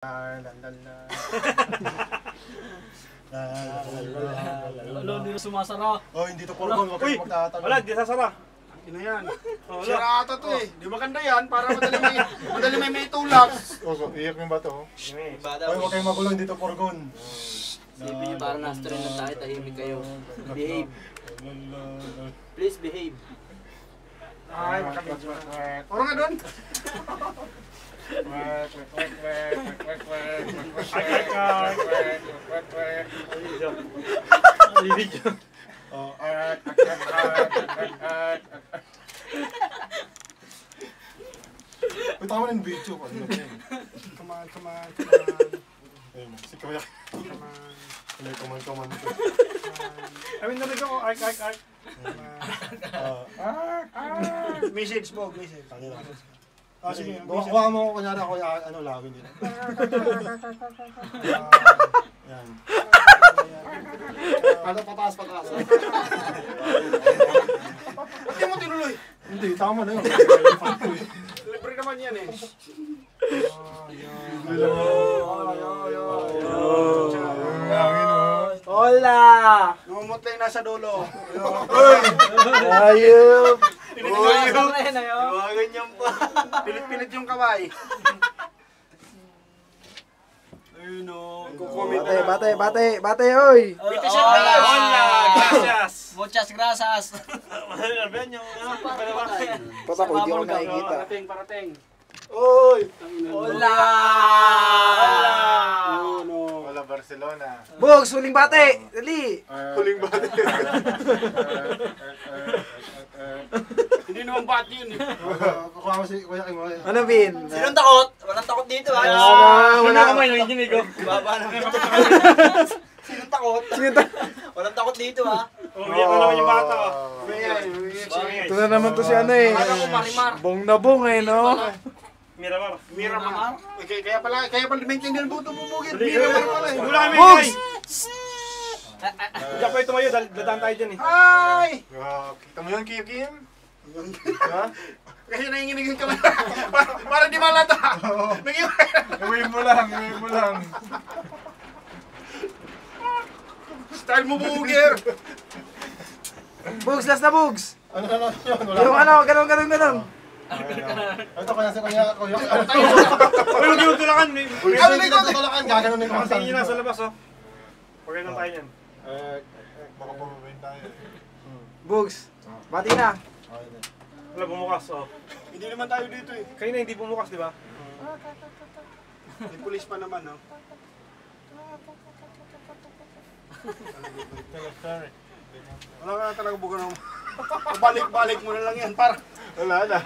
Wala, hindi na sumasara. Oh, hindi to porgon. Huwag kayo magtatanong. Wala, hindi sasara. Ina yan. Sira ata to eh. Di maganda yan para madali may tulak. Oh, iyak yung bato. Bada, Hoy, huwag kayong magulo, hindi to porgon. Sabi niyo parang nasa rin na tayo, tahimik kayo. Behave. Please behave. Ay, makabidyo. Puro nga doon. Oh, Pwede ka mo ng video ko. Come on. Ayun, si Kuya. Come on. I mean, narinig ako, ark. Message po, message. Ah, sige. Buka mo ko kunyari ako yung lawin dito. Yan. Pataas. Hindi mo tinuloy. Hindi, tama na yun. Libre naman yan eh. Hola! Numumot lang nasa dulo. Ayup! Ayup! Ganyan pa. Pilit-pilit yung kaway. Ayun o. Bate, oy! Hola! Gracias! Muchas gracias! Sabihan yung Pata ko, hindi ako nakikita. Parating. Oy! Hola! Wala Barcelona. Bugs, huling bate! Dali! Huling bate. Hindi naman bati yun eh. Kukuha mo si Kuya Kim. Ano, Vin? Sinong takot? Walang takot dito ha? Wala. kamay, nangiginig ko. Baba naman. Sinong takot? Walang takot dito ha? Umiyak na naman yung bata. Ito na naman to si ano eh. Kala ko Marimar. Bong na bong eh, no? Miramar. Miramar. Kaya pala maintindihan buto bubugin. Miramar pala eh. Wala kami, Bugs! Hindi ako tumayo, dadaan tayo dyan eh. Ay! Kita mo yun, Kim? Ha? Kasi nanginginig yung kamay. Para di malata. Gawin mo lang. Style mo bugir. Bugs, last na Bugs! Ano yun? Wala Yung pa. ano, ganun. Ito, Kuya. Uy, huwag yung tulakan. Gaganon yung Kasi yun na sa labas oh. Pagay lang tayo yan. Baka pumabayin tayo. Bugs, bati na. Wala, bumukas oh. Hindi naman tayo dito eh. Kayo na hindi bumukas, di ba? May pulis pa naman no. Wala ka na talaga buka ng... Balik-balik mo na lang yan. Para... Wala na.